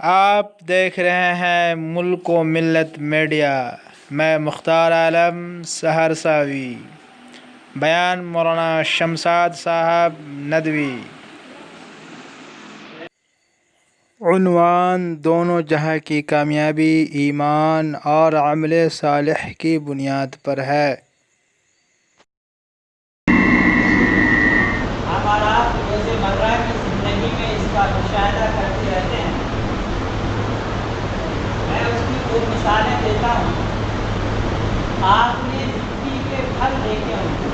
آپ دیکھ رہے ہیں ملک و ملت میڈیا۔ میں مختار عالم سہرساوی۔ بیان مولانا شمشاد صاحب ندوی۔ عنوان: دونوں جہاں کی کامیابی ایمان اور عمل صالح کی بنیاد پر ہے۔ ہمارا روزمرہ کی زندگی میں اس کا مشاہدہ کرتے رہتے ہیں۔ میں اس کی کچھ مثالیں دیتا ہوں۔ آپ نے مٹی کے پھل دیکھے ہوں گے،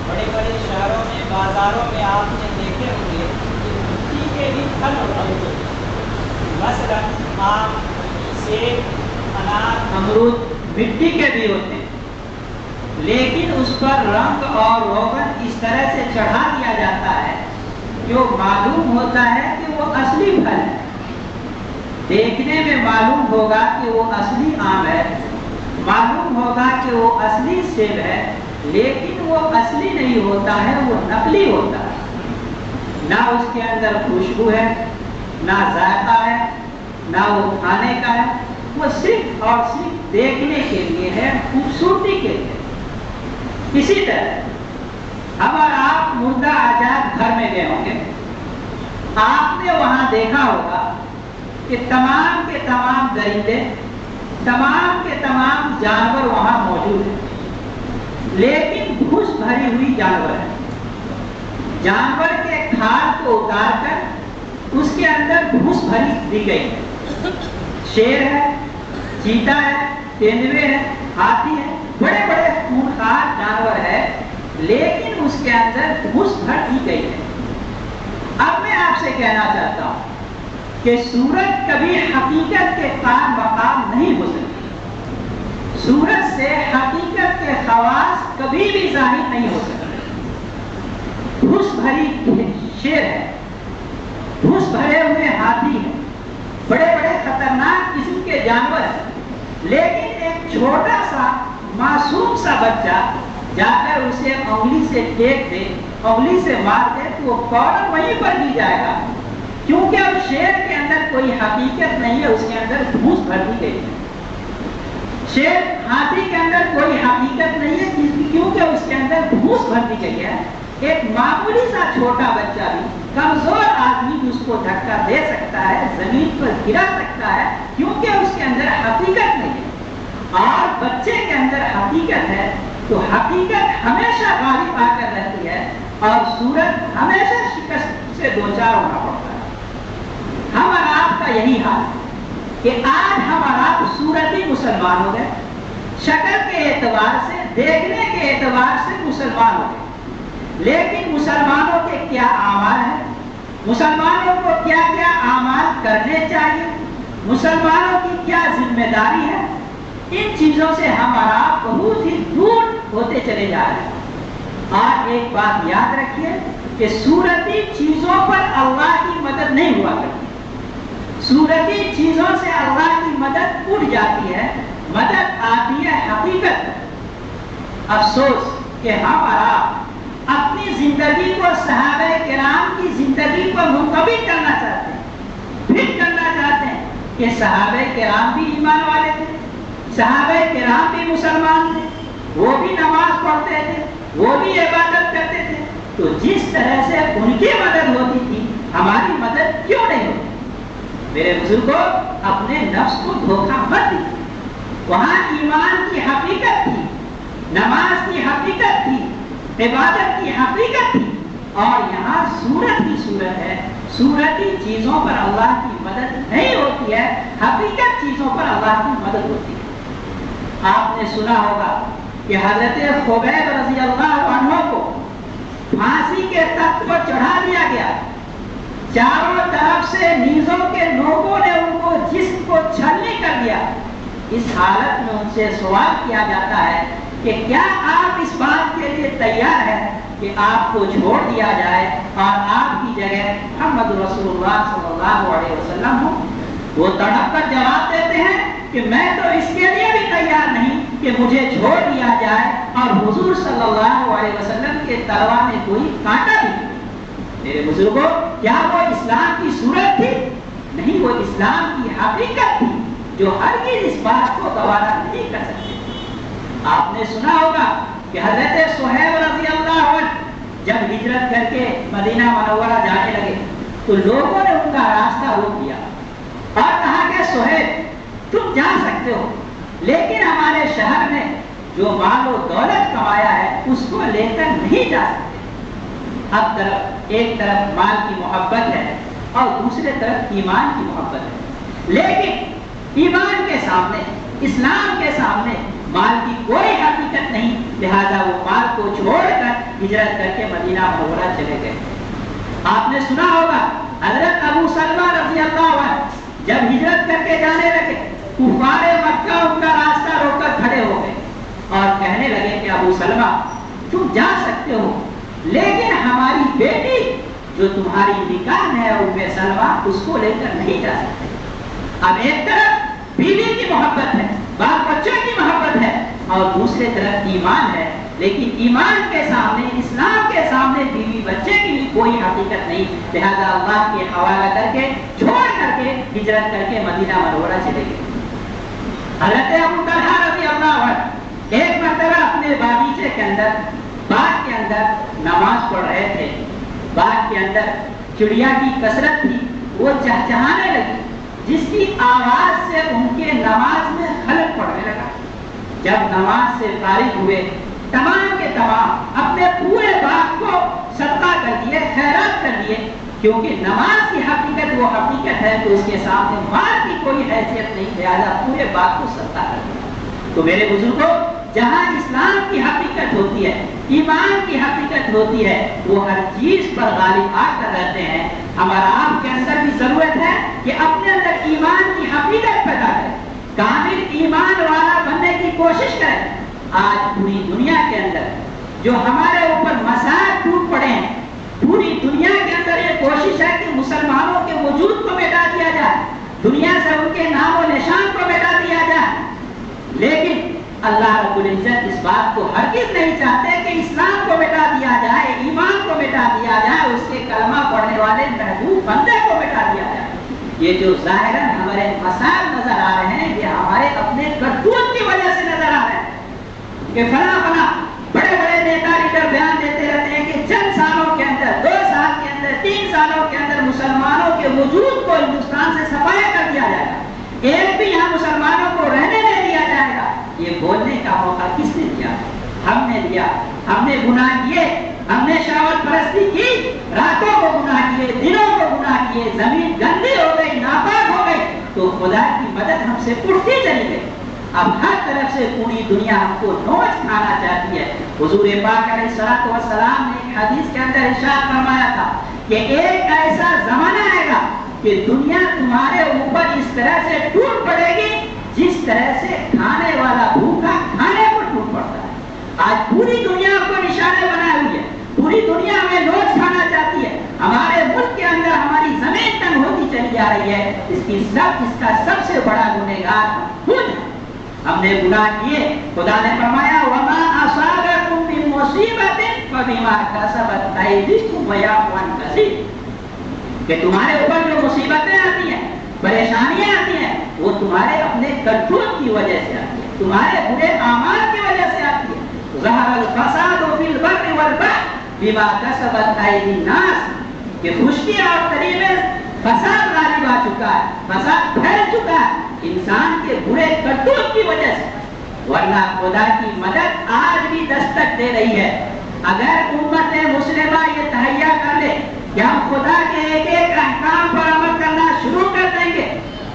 بڑے بڑے شہروں میں بازاروں میں آپ نے دیکھے ہوں گے کہ مٹی کے بھی پھل ہوتے ہیں، مثلاً آم، سیب، انار، امرود مٹی کے بھی ہوتے ہیں، لیکن اس پر رنگ اور روغن اس طرح سے چڑھا دیا جاتا ہے جو معلوم ہوتا ہے کہ وہ اصلی پھل ہے۔ دیکھنے میں معلوم ہوگا کہ وہ اصلی آم ہے، معلوم ہوگا کہ وہ اصلی سیب ہے، لیکن وہ اصلی نہیں ہوتا ہے، وہ نقلی ہوتا ہے۔ نہ اس کے اندر خوشبو ہے، نہ ذائقہ ہے، نہ وہ کھانے کا ہے، وہ صرف اور صرف دیکھنے کے لیے ہے، خوبصورتی کے لیے۔ اسی طرح ہم اور آپ مردہ آزاد گھر میں گئے ہوں گے، آپ نے وہاں دیکھا ہوگا کہ تمام کے تمام درندے، تمام کے تمام جانور وہاں موجود ہیں، لیکن گھس بھری ہوئی جانور ہے۔ جانور کے کھال کو اتار کر اس کے اندر گھس بھری دی گئی ہے۔ شیر ہے، چیتا ہے، تیندوے ہے، ہاتھی ہے، بڑے بڑے خونخوار جانور ہے، لیکن اس کے اندر گھس بھر دی گئی ہے۔ اب میں آپ سے کہنا چاہتا ہوں کہ سورج کبھی حقیقت کے قائم مقام نہیں ہو سکتی۔ سورج سے حقیقت کے خواص کبھی بھی ظاہر نہیں ہو سکتے۔ گھس بھری شیر ہے، گھس بھرے ہوئے ہاتھی ہے، بڑے بڑے خطرناک قسم کے جانور ہیں، لیکن ایک چھوٹا سا معصوم سا بچہ جا کر اسے انگلی سے ٹیک دے، انگلی سے مار دے تو وہ فوراً وہیں پر گر جائے گا، کیونکہ اب شیر کے اندر کوئی حقیقت نہیں ہے، اس کے اندر گھوس بھر دی گئی ہے۔ شیر ہاتھی کے اندر کوئی حقیقت نہیں ہے، کیونکہ اس کے اندر گھوس بھر دی گئی ہے۔ ایک معمولی سا چھوٹا بچہ بھی، کمزور آدمی بھی اس کو دھکا دے سکتا ہے، زمین پر گرا سکتا ہے، کیونکہ اس کے اندر حقیقت نہیں ہے۔ اور بچے کے اندر حقیقت ہے تو حقیقت ہمیشہ غالب آ کر رہتی ہے، اور سورج ہمیشہ شکست سے دوچار ہونا پڑتا ہے۔ ہم اور آپ کا یہی حال ہے کہ آج ہم اور آپ صورتی مسلمان ہو گئے، شکل کے اعتبار سے، دیکھنے کے اعتبار سے مسلمان ہو گئے، لیکن مسلمانوں کے کیا اعمال ہیں، مسلمانوں کو کیا کیا اعمال کرنے چاہیے، مسلمانوں کی کیا ذمہ داری ہے، ان چیزوں سے ہم اور آپ بہت ہی دور ہوتے چلے جا رہے ہیں۔ اور ایک بات یاد رکھیے کہ صورتی چیزوں پر اللہ کی مدد نہیں ہوا کرتی، صورتی چیزوں سے اللہ کی مدد اٹھ جاتی ہے، مدد آتی ہے حقیقت۔ افسوس کہ ہم اور آپ اپنی زندگی کو صحابہ کرام کی زندگی پر منطبق کرنا چاہتے ہیں، پھر کرنا چاہتے ہیں کہ صحابہ کرام بھی ایمان والے تھے، صحابہ کرام بھی مسلمان تھے، وہ بھی نماز پڑھتے تھے، وہ بھی عبادت کرتے تھے، تو جس طرح سے ان کی مدد ہوتی تھی ہماری مدد کیوں نہیں ہوتی؟ میرے بزرگوں، اپنے نفس کو دھوکہ مت دیجیے۔ وہاں ایمان کی حقیقت تھی، نماز کی حقیقت تھی، عبادت کی حقیقت تھی، اور یہاں صورت کی صورت ہے، صورتی چیزوں پر اللہ کی مدد نہیں ہوتی ہے، حقیقت چیزوں پر اللہ کی مدد ہوتی ہے۔ آپ نے سنا ہوگا کہ حضرت خبیب رضی اللہ عنہ کو پھانسی کے تخت پر چڑھا دیا گیا، چاروں طرف سے نیزوں کے نوکوں نے ان کو جسم کو چھلنی کر دیا۔ اس حالت میں ان سے سوال کیا جاتا ہے کہ کیا آپ اس بات کے لیے تیار ہیں کہ آپ کو چھوڑ دیا جائے اور آپ کی جگہ محمد رسول اللہ صلی اللہ علیہ وسلم ہو؟ وہ تڑپ کر جواب دیتے ہیں کہ میں تو اس کے لیے بھی تیار نہیں کہ مجھے چھوڑ دیا جائے اور حضور صلی اللہ علیہ وسلم کے تلوار میں کوئی کانٹا بھی نہیں۔ میرے بزرگوں، کیا وہ اسلام کی صورت تھی؟ نہیں، وہ اسلام کی حقیقت تھی جو ہرگز اس بات کو گوارا نہیں کر سکتے۔ آپ نے سنا ہوگا کہ حضرت صہیب رضی اللہ عنہ جب ہجرت کر کے مدینہ منورہ جانے لگے تو لوگوں نے ان کا راستہ روک دیا اور کہا کہ صہیب تم جا سکتے ہو، لیکن ہمارے شہر میں جو مال و دولت کمایا ہے اس کو لے کر نہیں جا سکتے۔ اب ایک طرف مال کی محبت ہے اور دوسرے طرف ایمان کی محبت ہے، لیکن ایمان کے سامنے، اسلام کے سامنے مال کی کوئی حقیقت نہیں، لہذا وہ مال کو چھوڑ کر ہجرت کر کے مدینہ منورہ چلے گئے۔ آپ نے سنا ہوگا حضرت ابو سلمہ رضی اللہ عنہ جب ہجرت کر کے جانے لگے، کفار مکہ ان کا راستہ روک کر کھڑے ہو گئے اور کہنے لگے کہ ابو سلمہ تم جا سکتے ہو، لیکن ہماری بیٹی جو تمہاری نکاح ہے ام سلمہ اس کو لے کر نہیں جا سکتے۔ اب ایک طرف بیوی کی محبت ہے، بال بچوں کی محبت ہے، اور دوسرے طرف ایمان ہے، لیکن ایمان کے سامنے، اسلام کے سامنے بیوی بچے کی بھی کوئی حقیقت نہیں، لہذا اللہ کے حوالہ کر کے چھوڑ کر کے ہجرت کر کے مدینہ منورہ چلے گئے۔ حضرت ابو طلحہ رضی اللہ عنہ ایک مرتبہ اپنے باغیچے کے اندر، باغ کے اندر نماز پڑھ رہے تھے، باغ کے اندر چڑیا کی کثرت تھی، وہ چہچہانے لگی جس کی آواز سے ان کے نماز میں خلل پڑنے لگا۔ جب نماز سے فارغ ہوئے تمام کے تمام اپنے پورے باغ کو صدقہ کر دیے، خیرات کر دیے، کیونکہ نماز کی حقیقت وہ حقیقت ہے تو اس کے سامنے مال کی کوئی حیثیت نہیں، لہذا پورے باغ کو صدقہ کر دیا۔ تو میرے بزرگوں، جہاں اسلام کی حقیقت ہوتی ہے، ایمان کی حقیقت ہوتی ہے، وہ ہر چیز پر غالب آ کر رہتے ہیں۔ ہمارا آپ کے اندر بھی ضرورت ہے کہ اپنے اندر ایمان کی حقیقت پیدا کریں، کامل ایمان والا بننے کی کوشش کریں۔ آج پوری دنیا کے اندر جو ہمارے اوپر مسائل ٹوٹ پڑے ہیں، پوری دنیا کے اندر یہ کوشش ہے کہ مسلمانوں کے وجود کو مٹا دیا جائے، دنیا سے ان کے نام و نشان کو مٹا دیا جائے، لیکن اللہ رب العزت اس بات کو ہرگز نہیں چاہتے کہ اسلام کو مٹا دیا جائے، ایمان کو مٹا دیا جائے، اس کے کلمہ پڑھنے والے محبوب بندے کو مٹا دیا جائے۔ یہ جو ظاہراً ہمارے مسائل نظر آ رہے ہیں، یہ ہمارے اپنے کرتوت کی وجہ سے نظر آ رہے ہیں کہ فلاں فلاں بڑے بڑے نیتا لیڈر بیان دیتے رہتے ہیں کہ چند سالوں کے اندر، 2 سال کے اندر، 3 سالوں کے اندر مسلمانوں کے وجود کو ہندوستان سے صفایا کر دیا جائے گا، ایک بھی یہاں مسلمانوں کو رہنے نہیں دیا جائے گا۔ یہ بولنے کا موقع کس نے دیا؟ ہم نے دیا۔ ہم نے گناہ کیے، ہم نے شہوت پرستی کی، راتوں کو گناہ کیے، دنوں کو گناہ کیے، زمین گندی ہو گئی، ناپاک ہو گئی، تو خدا کی مدد ہم سے اٹھتی چلی گئی۔ اب ہر طرف سے پوری دنیا ہم کو نوچ کھانا چاہتی ہے۔ حضور پاک علیہ الصلوۃ والسلام نے ایک حدیث کے اندر ارشاد فرمایا تھا کہ ایک ایسا زمانہ آئے گا کہ دنیا تمہارے اوپر اس طرح سے ٹوٹ پڑے گی جس طرح سے کھانے والا بھوکا کھانے پر ٹوٹ پڑتا ہے۔ آج پوری دنیا کو نشانے بنائے ہوئی ہے، پوری دنیا میں نوچ کھانا چاہتی ہے، ہمارے ملک کے اندر ہماری زمین تنگ ہوتی چلی جا رہی ہے۔ اس کا سب سے بڑا گنہگار ہم خود ہیں۔ ہم نے گناہ کیے، خدا نے فرمایا وَمَا أَصَابَكُم مِّن مُّصِيبَةٍ فَبِمَا كَسَبَتْ أَيْدِيكُمْ وَيَعْفُو عَن كَثِيرٍ، کہ تمہارے اوپر جو مصیبتیں آتی ہیں، پریشانیاں آتی ہیں، وہ تمہارے اپنے کرتوت کی وجہ سے آتی ہے، تمہارے برے اعمال کی وجہ سے آتی ہے۔ ظَهَرَ الْفَسَادُ فِي الْبَرِّ وَالْبَحْرِ بِمَا كَسَبَتْ أَيْدِي النَّاسِ، کہ خشکی اور تری میں فساد غالب آ چکا ہے، فساد پھیل چکا ہے انسان کے برے کرتوت کی وجہ سے، ورنہ خدا کی مدد آج بھی دستک دے رہی ہے۔ اگر امت مسلمہ یہ تہیا کر لے کہ ہم خدا کے ایک ایک احکام پر عمل کرنا شروع کر دیں گے،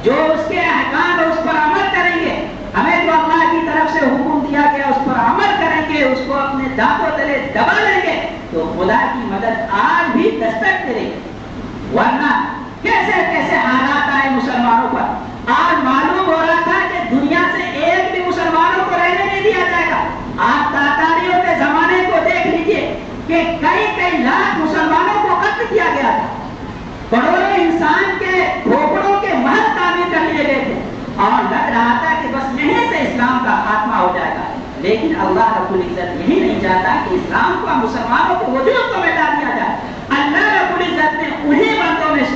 جو اس کے احکام اس پر عمل کریں گے، ہمیں جو اللہ کی طرف سے حکم دیا گیا اس پر عمل کریں گے، اس کو اپنے دانتوں تلے دبا لیں گے، تو خدا کی مدد آج بھی دستک دے رہی ہے۔ ورنہ کیسے کیسے حالات آئے مسلمانوں پر۔ آج معلوم ہو رہا تھا کہ دنیا سے ایک بھی مسلمانوں کو رہنے نہیں دیا جائے گا۔ آپ تاتاریوں کے زمانے کو دیکھ لیجئے کہ کئی لاکھ مسلمانوں کو قتل کیا گیا تھا، کروڑوں انسان کے کھوپڑوں کے محل تعمیر کر لیے گئے تھے، اور لگ رہا تھا کہ بس یہیں سے اسلام کا خاتمہ ہو جائے گا، لیکن اللہ رب العزت یہی نہیں چاہتا کہ اسلام کو مسلمانوں کے وجود کو مٹا دیا جائے۔ اللہ رب العزت نے انہیں بندوں میں اس